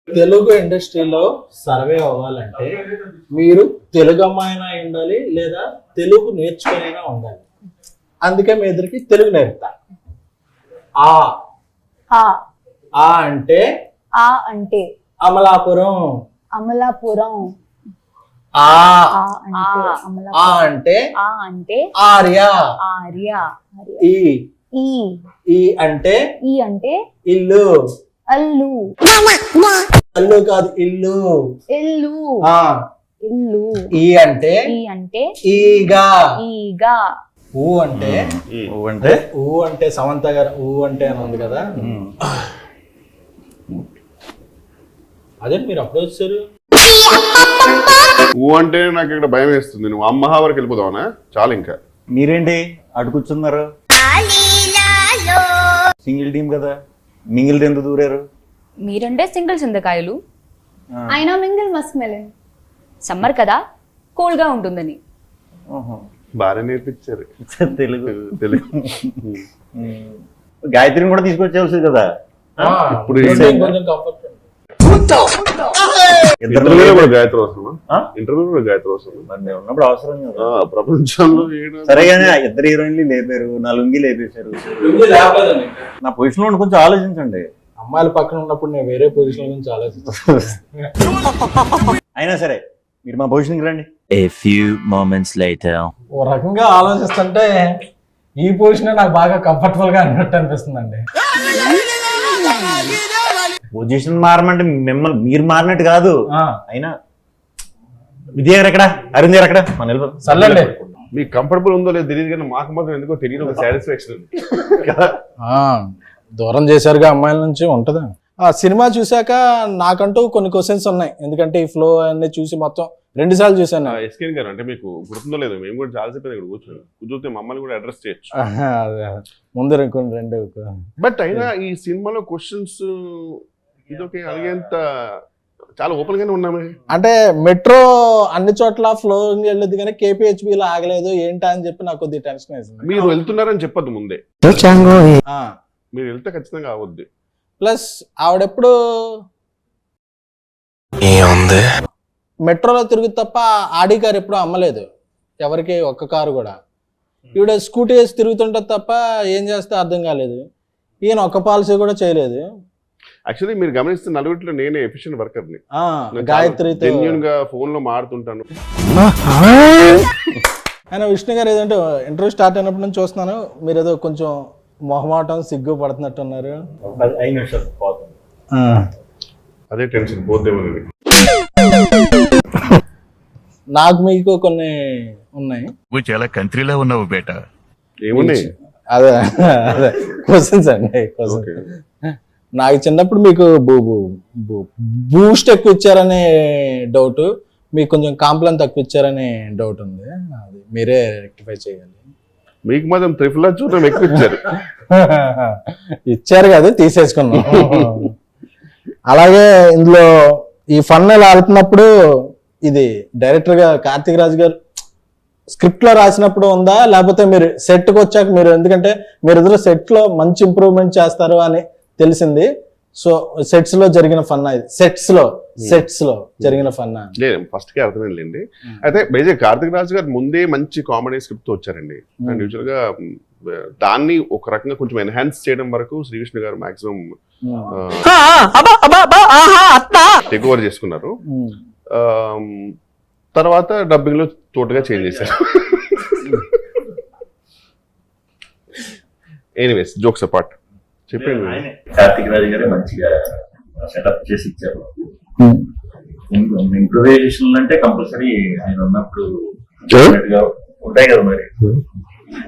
తెలుగు ఇండస్ట్రీలో సర్వే అవ్వాలంటే మీరు తెలుగు అమ్మాయినా ఉండాలి లేదా తెలుగు నేర్చుకునైనా ఉండాలి. అందుకే మీ ఎదురికి తెలుగు నేర్పుతా. ఆ ఆ ఆ అంటే ఆ అంటే అమలాపురం. అమలాపురం. ఆ ఆ అంటే ఆ అమలాపురం. అంటే ఆ అంటే ఆర్య. ఆర్య. ఈ ఈ ఈ అంటే ఈ అంటే ఇల్లు. అల్లు. అల్లు కాదు, ఇల్లు. ఇల్లు. ఆ ఇల్లు. ఈ అంటే ఈ అంటే ఈగా. ఈగా. ఊ అంటే అంటే ఊ అంటే సమంత గారు ఊ అంటే అని ఉంది కదా, అదే మీరు అప్పుడు వచ్చారు. ఊ అంటే నాకు ఇక్కడ భయం వేస్తుంది. నువ్వు అమ్మహా వరకు వెళ్ళిపోదావనా? చాలు ఇంకా. మీరేంటి అటు కూర్చున్నారు? సింగిల్ టీం కదా, మింగిల్ ఎందుకు దూరారు? మీరంటే సింగిల్ చింతకాయలు, అయినా మింగిల్ మస్క్ మెలన్. సమ్మర్ కదా కూల్గా ఉంటుందని. బాగా నేర్పించారు తెలుగు. తెలుగు. గాయత్రిని కూడా తీసుకొచ్చేవాల్సింది కదా. ఇప్పుడు కొంచెం కంఫర్ట్. ఇంటర్వ్యూలో కూడా గాయత్రి అవసరమా? ఇంటర్వ్యూలో కూడా గాయత్రి అవసరం మరి నేను ఉన్నప్పుడు అవసరం కదా. ప్రపంచంలో సరేగానే ఇద్దరు హీరోయిన్లు లేపారు, నా లుంగి లేపేశారు. నా పొజిషన్ లో కొంచెం ఆలోచించండి. అమ్మాయిల పక్కన ఉన్నప్పుడు నేను వేరే పొజిషన్ గురించి ఆలోచిస్తాను. అయినా సరే మీరు మా పొజిషన్కి రండి. A few moments later. ఓ రకంగా ఆలోచిస్తుంటే ఈ పొజిషన్ నాకు బాగా కంఫర్టబుల్ గా అన్నట్టు అనిపిస్తుందండి. పొజిషన్ మారమంటే మిమ్మల్ని మీరు మారినట్టు కాదు. అయినా విజయ్ గారు ఎక్కడ, అరుణ్ గారు ఎక్కడ? మన సర్లేండి. మీకు కంఫర్టబుల్ ఉందో లేదో తెలియదు కానీ మాకు మాత్రం ఎందుకో తెలియదు ఒక సాటిస్ఫాక్షన్. దూరం చేశారుగా అమ్మాయిల నుంచి ఉంటదా. ఆ సినిమా చూసాక నాకంటూ కొన్ని క్వశ్చన్స్ ఉన్నాయి, ఎందుకంటే ఈ ఫ్లో అన్ని చూసి మొత్తం 2 సార్లు చూసాను. ఎస్కేన్ గారు అంటే మీకు గుర్తుందో లేదో, మేము కూడా చాలాసేపు ఇక్కడ కూర్చొని మమ్మల్ని కూడా అడ్రస్ చేయొచ్చు. ముందు రెండు. బట్ అయినా ఈ సినిమాలో క్వశ్చన్స్ ఇదొక అడిగేంత చాలా ఓపెన్ గానే ఉన్నామే. అంటే మెట్రో అన్ని చోట్ల ఫ్లో వెళ్ళదు కానీ KPHB లో ఆగలేదు ఏంటా అని చెప్పి నాకు కొద్దిగా టెన్షన్ వేసింది. మీరు వెళ్తున్నారని చెప్పద్దు ముందే, మీరు వెళ్తే ఖచ్చితంగా అవద్దు. ప్లస్ ఆవిడెప్పుడు మెట్రోలో తిరుగుతు తప్ప ఆడి కారు ఎప్పుడు అమ్మలేదు ఎవరికి, ఒక్క కారు కూడా. ఈవిడ స్కూటీ వేసి తిరుగుతుంటది తప్ప ఏం చేస్తే అర్థం కాలేదు. ఈయన ఒక్క పాలసీ కూడా చేయలేదు. యాక్చువల్లీ మీరు గమనిస్తే నలుగురిలో నేనే ఎఫిషియెంట్ వర్కర్ని. గాయత్రితో జెన్యూన్ గా ఫోన్ లో మాడుతుంటాను. ఆయన విష్ణు గారు ఏదంటే ఇంటర్వ్యూ స్టార్ట్ అయినప్పటి నుంచి చూస్తున్నాను, మీరు ఏదో కొంచెం మొహమాటం సిగ్గు పడుతున్నట్టున్నారు. 5 నిమిషాలు పోతుంది. అదే టెన్షన్ పోద్దేమో. నాకు మీకు కొన్ని ఉన్నాయి. నువ్వు చాలా కంట్రీలో ఉన్నావు బేటా. ఏమున్నాయి? అదే అదే క్వశ్చన్స్ అండి. నాకు చిన్నప్పుడు మీకు బూస్ట్ ఎక్కువ ఇచ్చారనే డౌట్, మీకు కొంచెం కాంప్లైన్ తక్కువ ఇచ్చారనే డౌట్ ఉంది. అది మీరే రెక్టిఫై చేయాలి. మీకు మాత్రం త్రిఫుల్ చూడడం ఎక్కువ ఇచ్చారు. ఇచ్చారు కదా, తీసేసుకున్నాం. అలాగే ఇందులో ఈ ఫన్ ఇలా వెళ్తున్నప్పుడు ఇది డైరెక్టర్ గా కార్తీక్ రాజు గారు స్క్రిప్ట్ లో రాసినప్పుడు ఉందా, లేకపోతే మీరు సెట్ కి వచ్చాక మీరు, ఎందుకంటే మీరు ఎదురు సెట్ లో మంచి ఇంప్రూవ్మెంట్ చేస్తారు అని తెలిసింది. సో సెట్స్ లో జరిగిన ఫన్నా ఇది, సెట్స్ లో జరిగిన ఫన్నా? లేదు, ఫస్ట్ కి అర్థమైందండి. అయితే బేజే కార్తిక్ రాజు గారు ముందే మంచి కామెడీ స్క్రిప్ట్ తో వచ్చారండి. అండ్ యూజువల్ గా దాన్ని ఒక రకంగా కొంచెం ఎన్హాన్స్ చేయడం వరకు శ్రీవిష్ణు గారు మాక్సిమం టేక్ ఓవర్ చేసుకున్నారు. తర్వాత డబ్బింగ్ లో టోటల్గా చేంజ్ చేశారు. ఎనీవేస్, జోక్స్ అపార్ట్, చెప్పండి. కార్తిక్ రాజు గారే మంచిగా సెటప్ చేసి ఇచ్చారు. ఇంప్రూవైజేషన్ అంటే కంపల్సరీ ఆయన ఉన్నప్పుడు ఉంటాయి కదా, మరి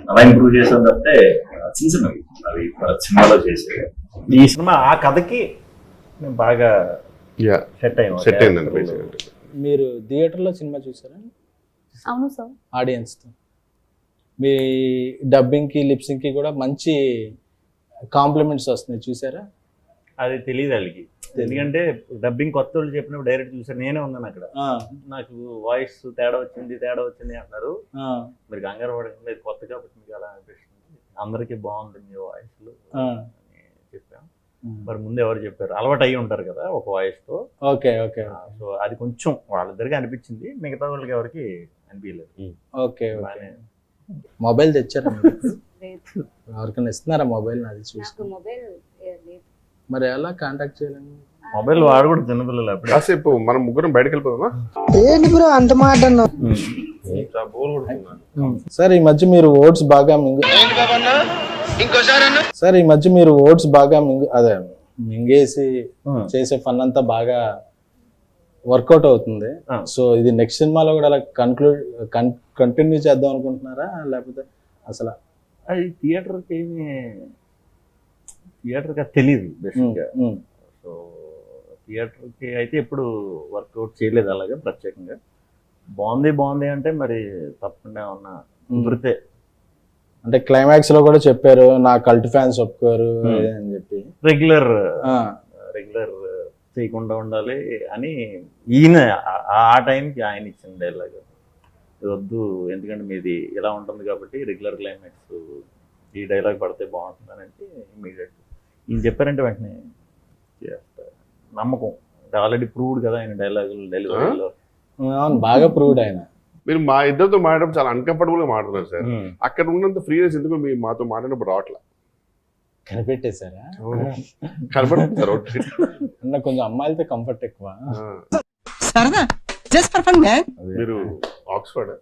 అలా ఇంప్రూవ్ చేసాం తప్పితే చిన్న అవి సినిమాలో చేసే. ఈ సినిమా ఆ కథకి బాగా సెట్ అయిందండి. మీరు థియేటర్లో సినిమా చూసారా? అవును సార్. ఆడియన్స్తో మీ డబ్బింగ్కి లిప్సింగ్కి కూడా మంచి కాంప్లిమెంట్స్ వస్తున్నాయి, చూసారా? అది తెలియదు వాళ్ళకి, ఎందుకంటే డబ్బింగ్ కొత్త వాళ్ళు చెప్పినప్పుడు డైరెక్ట్ చూసారు. నేనే ఉన్నాను అక్కడ, నాకు వాయిస్ తేడా వచ్చింది అంటారు. మీరు కంగారు పడకండి, కొత్త కాబట్టి మీకు అలా అనిపిస్తుంది, అందరికీ బాగుంది మీ వాయిస్లు అని చెప్పాం. మరి ముందు ఎవరు చెప్పారు, అలవాటు అయ్యి ఉంటారు కదా ఒక వాయిస్ తో. ఓకే ఓకే సో అది కొంచెం వాళ్ళిద్దరికి అనిపించింది, మిగతా వాళ్ళకి ఎవరికి అనిపించలేదు. ఓకే బాగానే. మొబైల్ తెచ్చారా మీరు? లేదు, ఎవరికైనా ఇస్తున్నారా మొబైల్? నాది చూసి నాకు మొబైల్ లేదు. మరి ఎలా కాంటాక్ట్ చేయాలండి? మొబైల్ వాడు కూడా చిన్నపిల్లలు అప్పుడే. కాసేపు మనం ముగ్గురం బయటకు వెళ్ళిపోదామా? బోర్ కొడుతుంది. సార్ ఈ మధ్య మీరు ఓట్స్ బాగా సార్ ఈ మధ్య మీరు ఓట్స్ బాగా అదే మింగేసి చేసే ఫన్ అంతా బాగా వర్కౌట్ అవుతుంది. సో ఇది నెక్స్ట్ సినిమాలో కూడా అలా కంటిన్యూ చేద్దాం అనుకుంటున్నారా, లేకపోతే అసలు అది థియేటర్కి తెలియదు బేసిక్గా. సో థియేటర్కి అయితే ఎప్పుడు వర్కౌట్ చేయలేదు అలాగే ప్రత్యేకంగా. బాగుంది అంటే మరి తప్పకుండా ఏమన్నా కుదిరితే. అంటే క్లైమాక్స్ లో కూడా చెప్పారు నా కల్ట్ ఫ్యాన్స్ ఒప్పుకోరు అని చెప్పి. రెగ్యులర్ చేయకుండా ఉండాలి అని ఈయన ఆ టైంకి ఆయన ఇచ్చిన డైలాగ్ వద్దు, ఎందుకంటే మీది ఇలా ఉంటుంది కాబట్టి రెగ్యులర్ క్లైమాక్స్ ఈ డైలాగ్ పడితే బాగుంటుంది అని అంటే ఇమీడియట్ ఈయన చెప్పారంటే వెంటనే చేస్తా. నమ్మకం ఆల్రెడీ ప్రూవ్డ్ కదా ఆయన డైలాగులు డెలివరీలో. అవును, బాగా ప్రూవ్డ్ ఆయన. మీరు మా ఇద్దరితో మాట్లాడడం చాలా అన్కంఫర్టబుల్ గా మాట్లాడుతున్నారు సార్. అక్కడ ఉన్నంత ఫ్రీనెస్ ఎందుకు మీ మాతో మాట్లాడినప్పుడు రావట్లా? కనిపెట్టేశారా? కనపడుతుంది సార్. అన్న కొంచెం అమ్మాయిలతో కంఫర్ట్ ఎక్కువ. మీరు ఆక్స్ఫర్డ్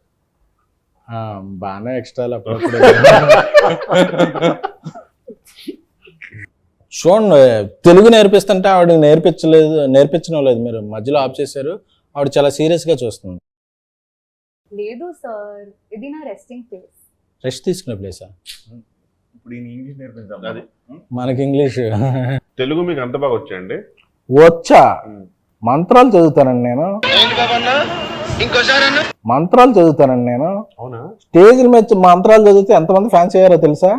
బాగానే ఎక్స్ట్రా అప్పుడప్పుడు. చూడండి, తెలుగు నేర్పిస్తుంటే ఆవిడ నేర్పించడం లేదు, మీరు మధ్యలో ఆఫ్ చేశారు. ఆవిడ చాలా సీరియస్ గా చూస్తుంది. లేదు సార్, ఇది నా రెస్టింగ్ ప్లేస్. రెస్ట్ తీసుకునే ప్లేసా? ఇప్పుడు ఈయన ఇంగ్లీష్ నేర్పించాం. అది మనకి ఇంగ్లీష్ తెలుగు మీకు అంత బాగా వచ్చాయండి? వచ్చా, మంత్రాలు చదువుతానండి నేను. మంత్రాలు చదువుతానండి నేను. అవునా? స్టేజ్ మీద మంత్రాలు చదివితే ఎంతమంది ఫ్యాన్స్ అయ్యారో తెలుసా?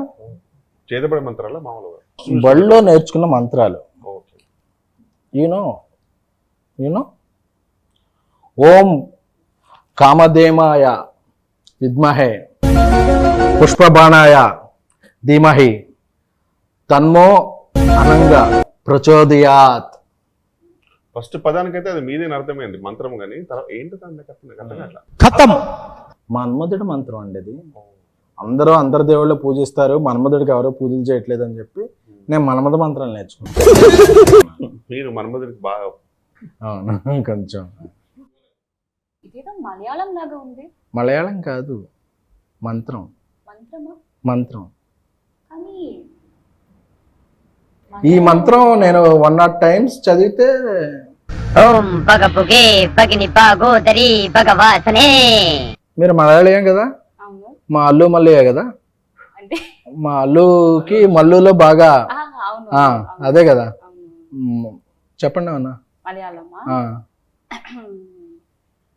చేతబడే మంత్రాల మామూలుగా బడిలో నేర్చుకున్న మంత్రాలు. ఓకే. యూనో ఓం కామధేమాయ విద్మహే పుష్పబాణాయ ధీమహి తన్మో అనంగ ప్రచోదయాత్. ఫస్ట్ పదానికైతే అది మీదేని అర్థమైంది మంత్రం, కానీ తర్వాత ఏంటో ఖతం. మన్మధుడి మంత్రం అండి అది. అందరు దేవుళ్ళు పూజిస్తారు, మన్మధుడికి ఎవరో పూజలు చేయట్లేదు అని చెప్పి నేను మన్మధ మంత్రాలు నేర్చుకున్నాను. మీరు మన్మధుడికి బాగా. అవును, కొంచెం. ఇదేదో మలయాళం లాగా ఉంది. మలయాళం కాదు, మంత్రం. మంత్రమా? మంత్రం. కానీ ఈ మంత్రం నేను 100 times చదివితే. ఓం పగపుగే పగిని పాగోదరి భగవాసనే. మీరు మలయాళం కదా? అవును. మా అల్లు మల్లయ్య కదా? అంటే మా అల్లుకి మల్లులో బాగా. అవును, అదే కదా. అవును. చెప్పండి అన్న. మలయాళమా?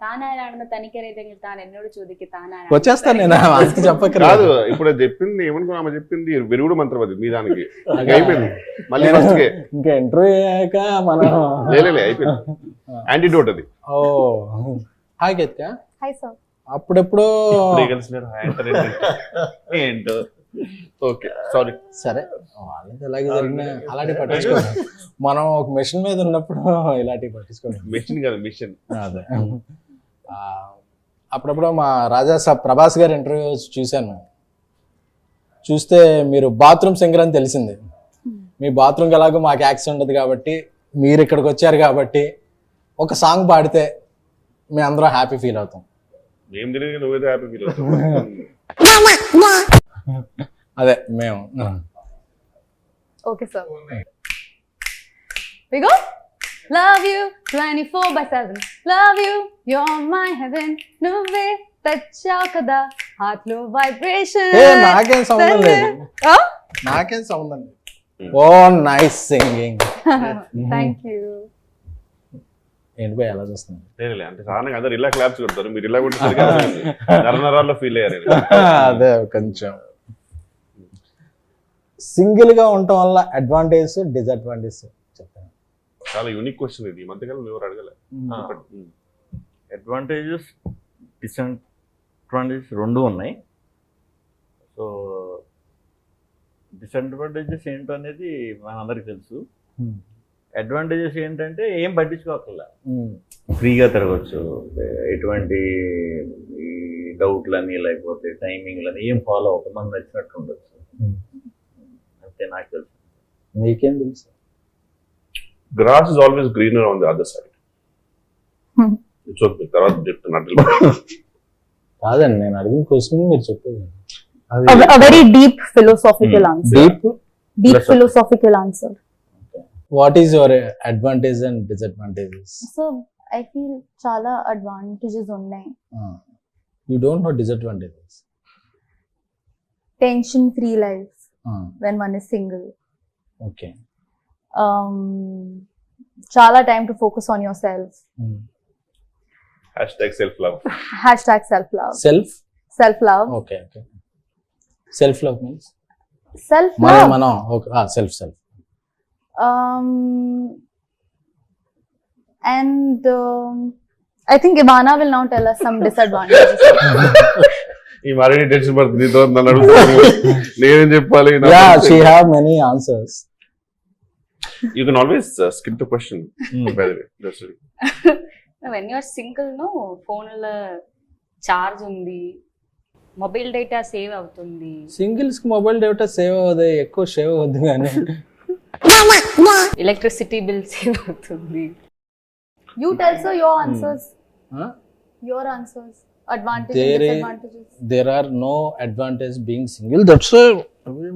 తానారాయణ తనిఖీ తానెన్నోడు చూదికి తానారాయణ. వచ్చేస్తాను నేను, అంత చెప్పక కాదు. ఇప్పుడు చెప్పింది ఏమనుకున్నా, ఆమె చెప్పింది విరుగుడు మంత్రం అది మీ దానికి అయిపోయింది. మళ్ళీ ఫస్ట్ ఇంకా ఇంటర్వ్యూ అయ్యాక మనం అయిపోయింది. యాంటీడోట్ అది. Oh hi Geethika. Hi sir. అప్పుడెప్పుడు ఏంటో. Okay, sorry. సరే, వాళ్ళది ఎలాగే జరిగినా అలాంటివి పట్టించుకోండి. మనం ఒక మెషిన్ మీద ఉన్నప్పుడు ఇలాంటివి పట్టించుకోండి. మెషిన్ కాదు, మిషన్. అదే. అప్పుడప్పుడు మా రాజా సాబ్ ప్రభాస్ గారి ఇంటర్వ్యూ చూశాను. చూస్తే మీరు బాత్రూమ్ సింగర్ అని తెలిసింది. మీ బాత్రూమ్కి ఎలాగో మాకు యాక్సెస్ ఉండదు కాబట్టి, మీరు ఇక్కడికి వచ్చారు కాబట్టి ఒక సాంగ్ పాడితే మేము అందరం హ్యాపీ ఫీల్ అవుతాం. ఏం తెలియదు, నువ్వేదో హ్యాపీ ఫీల్ అవుతావు. అదే మేము. Okay sir. We go. Love you 24/7. Love you, you're my heaven. నువ్వే తెచ్చావు కదా హార్ట్ లో వైబ్రేషన్. నాకేం సంబంధం లేదు, నాకేం సంబంధం లేదు. ఓ నైస్ సింగింగ్. Thank you. ఏంటి పోయి ఎలా చూస్తుంది? లేదు అంటే సాధారణంగా అందరు ఇలా క్లాప్స్ కొడతారు, మీరు ఇలా కొట్టేసరికి నరనరాల్లో ఫీల్ అయ్యారు. అదే కొంచెం సింగిల్ గా ఉండటం వల్ల అడ్వాంటేజ్ డిసడ్వాంటేజ్ చెప్తాను. చాలా యూనిక్ క్వశ్చన్ ఇది, మధ్యకాలంలో ఎవరు అడగలే. అడ్వాంటేజెస్ డిసడ్వాంటేజెస్ రెండు ఉన్నాయి. సో డిసడ్వాంటేజెస్ ఏంటనేది మనందరికి తెలుసు. Hmm. అడ్వాంటేజెస్ ఏంటంటే ఏం పట్టించుకోకర్లా, Hmm. ఫ్రీగా తిరగచ్చు, ఎటువంటి ఈ డౌట్లని లేకపోతే టైమింగ్లని ఏం ఫాలో అవ్వక మనం నచ్చినట్టు ఉండొచ్చు. అంతే నాకు తెలుసు. మీకేం తెలుసు? Grass is always greener on the other side. It's okay, తర్వాత చెప్తున్నట్టు. కాదండి, నేను అడిగిన క్వశ్చన్ మీరు చెప్పేది. A very deep philosophical answer. Deep. Deep philosophical answer. What is your advantage and disadvantages? So I feel చాలా advantages ఉన్నాయి. You don't know disadvantages. Tension free life when one is single. Okay. చాలా time to focus on yourself. #self-love. self love. Self. Self love. Okay. Okay. Self love means Self మనం love. మనం okay. Self. And I think Ivana will now tell us some disadvantages. ఈ మరీ tension పడుతుంది నీతో నన్ను అడుగుతాను, నేనేం చెప్పాలి? Yeah, she have many answers. You can always skip the question. By the way, just when you're single no, ఫోన్లో charge ఉంది, మొబైల్ డేటా సేవ్ అవుతుంది. సింగిల్స్ కి మొబైల్ డేటా సేవ్ అవ్వదు, ఎక్కువ సేవ్ అవ్వద్దు కానీ. ఎలక్ట్రిసిటీ బిల్ సేవ్ అవుతుంది. You tell sir your answers. Your answers. Advantages and disadvantages. There are no advantage being single. That's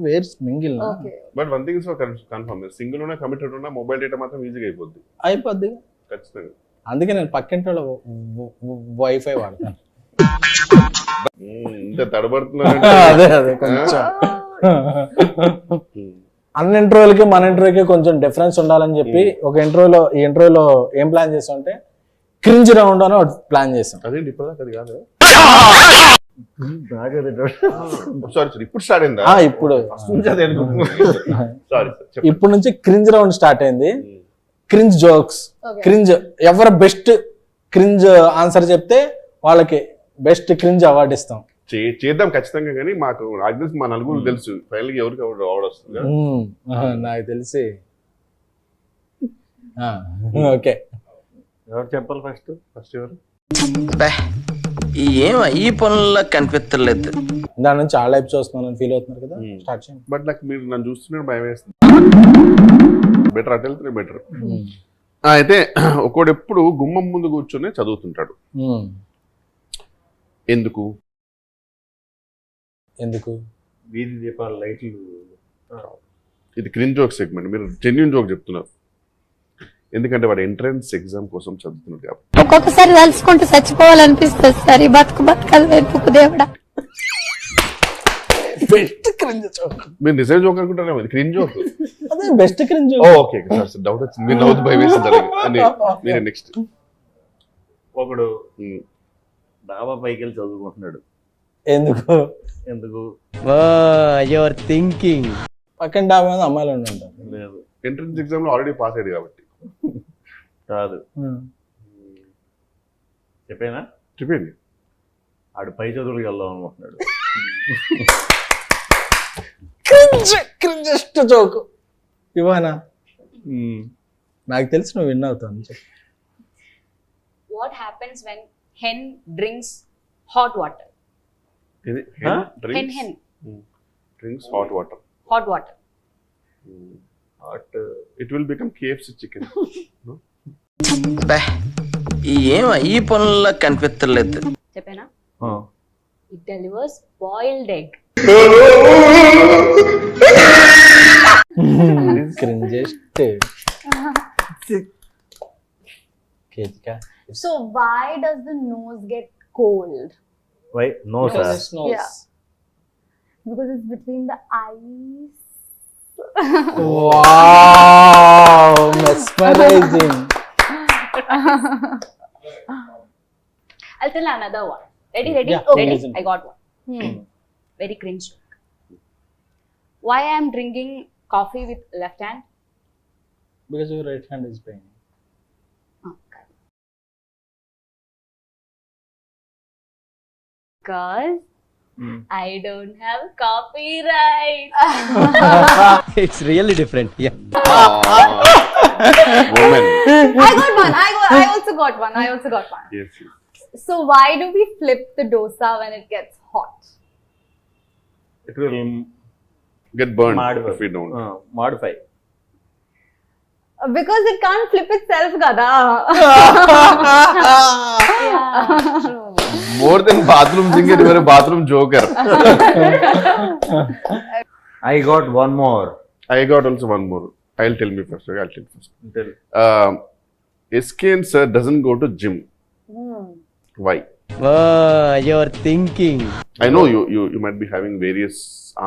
where mingle. Okay. But one thing is confirm, single ఉన్నా committed ఉన్నా mobile data మాత్రం ఈజీగా అయిపోద్ది. అయిపోద్ది ఖచ్చితంగా. అందుకే నేను పక్కింటి వాళ్ళ వైఫై వాడతాను. ఇంత తడబడుతున్నా. అదే కొంచెం అన్ని ఇంటర్వ్యూలకి మన ఇంటర్వ్యూకి కొంచెం డిఫరెన్స్ ఉండాలని చెప్పి ఒక ఈ ఇంటర్వ్యూలో ఏం ప్లాన్ చేసాం అంటే క్రింజ్ రౌండ్ అని ఒకటి ప్లాన్ చేసాం. అదేంటి ఇప్పుడు అది కాదు. సారీ, ఇప్పుడు స్టార్ట్ అయిందా? ఇప్పుడు సారీ, ఇప్పుడు నుంచి క్రింజ్ రౌండ్ స్టార్ట్ అయింది. Cringe jokes, Okay. క్రింజ్ ఎవరు బెస్ట్ క్రింజ్ ఆన్సర్ చెప్తే వాళ్ళకి బెస్ట్ క్రింజ్ అవార్డు ఇస్తాం. చేద్దాం ఖచ్చితంగా, కానీ మాకు నాకు తెలిసి మా నలుగురు తెలుసు ఫైనల్ ఎవరికి అవార్డు వస్తుంది. నాకు తెలిసి. ఓకే, ఎవరు చెప్పాలి ఫస్ట్? ఫస్ట్ ఎవరు? ఏం ఈ పనుల్లో కనిపించలేదు. దాని నుంచి ఆ లైఫ్ చూస్తున్నాను ఫీల్ అవుతున్నారు కదా, స్టార్ట్ చేయండి. బట్ నాకు మీరు నన్ను చూస్తున్నారు భయం వేస్తుంది. బెటర్ అటు వెళ్తే బెటర్. అయితే ఒకడు ఎప్పుడు గుమ్మం ముందు కూర్చొని చదువుతుంటాడు. ఎందుకు? వీధి దీపాల లైట్లు. ఇది క్రింజ్ జోక్ సెగ్మెంట్, మీరు జెన్యూన్ జోక్ చెప్తున్నారు. ఎందుకంటే వాడు ఎంట్రన్స్ ఎగ్జామ్ కోసం చదువుతున్నాడు కాబట్టి. ఒక్కొక్కసారి తలుచుకుంటూ చచ్చిపోవాలనిపిస్తుంది సార్. ఈ బతుకలు వెతుకు దేవుడా. Best cringe joke. మీరు నిజం జోక్ అనుకుంటారా? Cringe joke. అదే best cringe. Okay sir, doubt వచ్చింది. మీరు నవ్వుతూ భయం వేసింది. మీరు నెక్స్ట్. ఒకడు డాబా పైకి వెళ్ళి చదువుకుంటున్నాడు. ఎందుకు? Your thinking. పక్కన డాబా మీద అమ్మాయిలు ఉంటారు. లేదు, ఎంట్రన్స్ ఎగ్జామ్ లో ఆల్రెడీ పాస్ అయ్యాడు కాబట్టి. కాదు, చెప్పేనా? చెప్పండి. ఆడు పై చదువులకు వెళ్దాం అనుకుంటున్నాడు. క్రింజెస్ట్ జోక్ ఇవానా? నాకు తెలిసి నువ్వు విన్ అవుతావు. What happens when hen drinks hot water? Hen drinks hot water. Hot water. It will become KFC chicken. No? ఏం ఈ పనుల్లో కనిపించలేదు. చెప్పేనా? It delivers boiled egg. Cringiest. So why does the nose get cold? Why? No, sir. Yeah. Because it's between the eyes. Wow, mesmerizing. I'll tell another one. Ready? Yeah, Ready? listen. I got one. Very cringe. Why I am drinking coffee with left hand? Because your right hand is paining. Okay. Because I don't have copyright. It's really different. Yeah. Woman. I got one. I also got one. Yes. So why do we flip the dosa when it gets hot? It will Get burned modify. if we don't. Modify. Because it can't flip itself, gada. More than bathroom singer, you are a bathroom joker. I got one more. I got also one more. I'll tell me first. Okay, I'll tell you first. Tell. SK sir doesn't go to gym. Why? Oh, you're thinking. I know you might be having various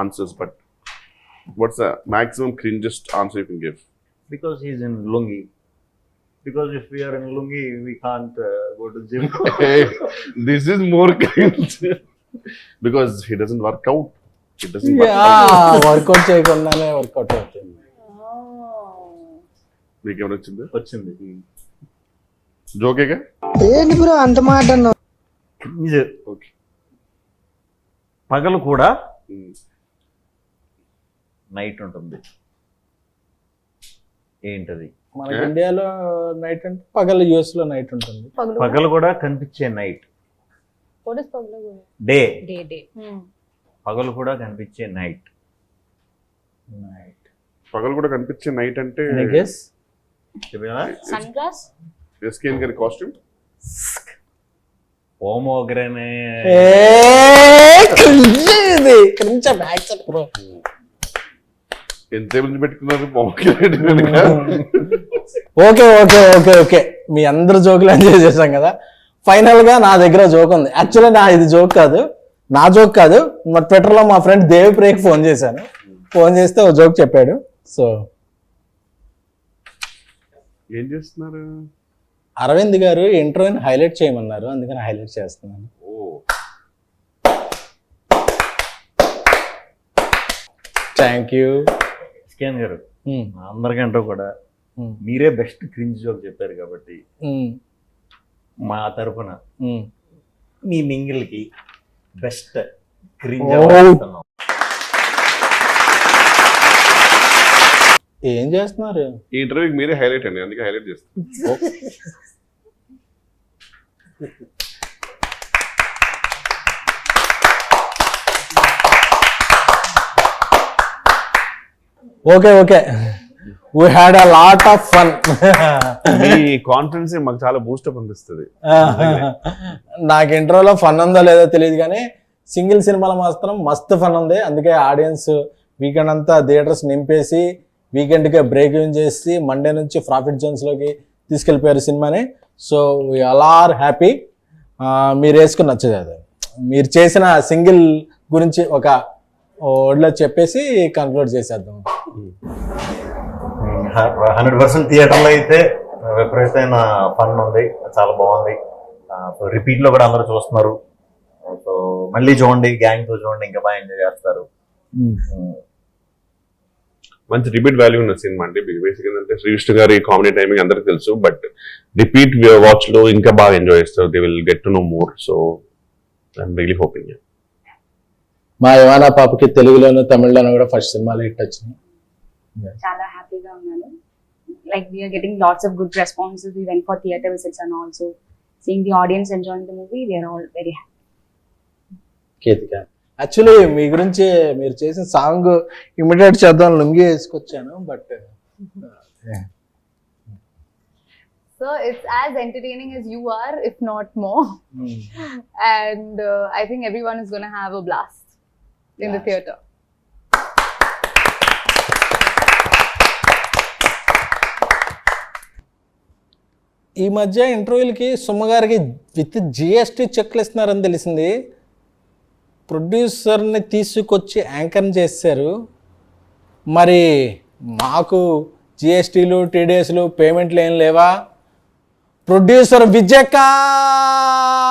answers, but what's the maximum cringest answer you can give? Because he's in lungi. Because if we are in lungi, we can't go to gym. Hey, this is more cringe. Because he doesn't work out. He doesn't work out. Workout చేయకుండానే work out అవుతుంది. మీకు ఏమైనా వచ్చింది? వచ్చింది. జోకేగా? Cringe. Okay. పగలు కూడా night ఉంటుంది. ఏంటది? మనకి ఇండియాలో నైట్ అంటే పగలు, యుఎస్ లో నైట్ ఉంటుంది. పగలు కూడా కనిపించే night. What is paglu? Day. Day. పగలు కూడా కనిపించే నైట్. పగలు కూడా కనిపించే నైట్ అంటే గెస్ Sunglass? SK గారి కాస్ట్యూమ్. పోమోగ్రనే. ఇది క్రింజ్ బ్యాక్ బ్రో. ఎంతసేపు నుంచి పెట్టుకున్నారు పొమగ్రనేట్ వెనక? ఓకే మీ అందరు జోకులు ఎంజాయ్ చేశాం కదా. ఫైనల్ గా నా దగ్గర జోక్ ఉంది. యాక్చువల్లీ ఇది జోక్ కాదు, నా జోక్ కాదు. మా ట్విట్టర్ లో మా ఫ్రెండ్ దేవిప్రియకి ఫోన్ చేశాను. ఫోన్ చేస్తే ఓ జోక్ చెప్పాడు. సో ఏం చేస్తున్నారు? అరవింద్ గారు ఇంట్రోని హైలైట్ చేయమన్నారు, అందుకని హైలైట్ చేస్తున్నాను. థ్యాంక్ యూ స్కాన్ గారు. అందరికంటే కూడా మీరే బెస్ట్ క్రింజ్ జోక్ చెప్పారు కాబట్టి మా తరఫున మీ మింగిల్కి బెస్ట్ క్రింజ్ ఇస్తున్నాం. ఏం చేస్తున్నారు? ఈ ఇంటర్వ్యూకి మీరే హైలైట్ అండి, అందుకే హైలైట్ చేస్తాను. Okay we had a lot of fun. Me confidence మాకు చాలా బూస్టప్ అనిపిస్తుంది. నాకు ఇంట్రోలో ఫన్ ఉందో లేదో తెలియదు కానీ సింగిల్ సినిమాలో మాత్రం మస్తు ఫన్ ఉంది. అందుకే ఆడియన్స్ వీకెండ్ అంతా థియేటర్స్ నింపేసి వీకెండ్కే బ్రేక్ ఇన్ చేసి మండే నుంచి ప్రాఫిట్ జోన్స్లోకి తీసుకెళ్ళిపోయారు సినిమాని. So we all are happy. మీరు వేసుకుని నచ్చదు అది. మీరు చేసిన సింగిల్ గురించి ఒక వర్డ్లో చెప్పేసి కంక్లూడ్ చేసేద్దాం. 100% థియేటర్లో అయితే విపరీతమైన ఫన్ ఉంది, చాలా బాగుంది. సో రిపీట్లో కూడా అందరూ చూస్తున్నారు. సో మళ్ళీ చూడండి, గ్యాంగ్తో చూడండి, ఇంకా బాగా ఎంజాయ్ చేస్తారు. మంచి రిపీట్ వాల్యూ ఉన్న సినిమా అండి. బేసిక్ ఏంటంటే శ్రీ విష్ణు గారి కామెడీ టైమింగ్ అందరికి తెలుసు, బట్ రిపీట్ వాచ్ లో ఇంకా బాగా ఎంజాయ్ చేస్తారు. They will get to know more. So I'm really hoping. మా యువానా పాపకి తెలుగులోను తమిళలోను కూడా ఫస్ట్ సినిమాలో హిట్ వచ్చినాయి. చాలా హ్యాపీగా ఉన్నాను. Like we are getting lots of good responses. We went for theatre visits and also seeing the audience enjoying the movie. We are all very happy. Ketika, actually మీ గురించి మీరు చేసిన సాంగ్ ఇమిడియేట్ చేద్దాం లుంగి వేసుకొచ్చాను, but So it's as entertaining as you are, if not more. And I think everyone is going to have a blast in the theatre. ఈ మధ్య ఇంటర్వ్యూలకి సుమ్మగారికి with GST చెక్లు ఇస్తున్నారని తెలిసింది. ప్రొడ్యూసర్ని తీసుకొచ్చి యాంకర్ని చేశారు. మరి మాకు జిఎస్టీలు టీడీఎస్లు పేమెంట్లు ఏం లేవా? ప్రొడ్యూసర్ విజయకాంత్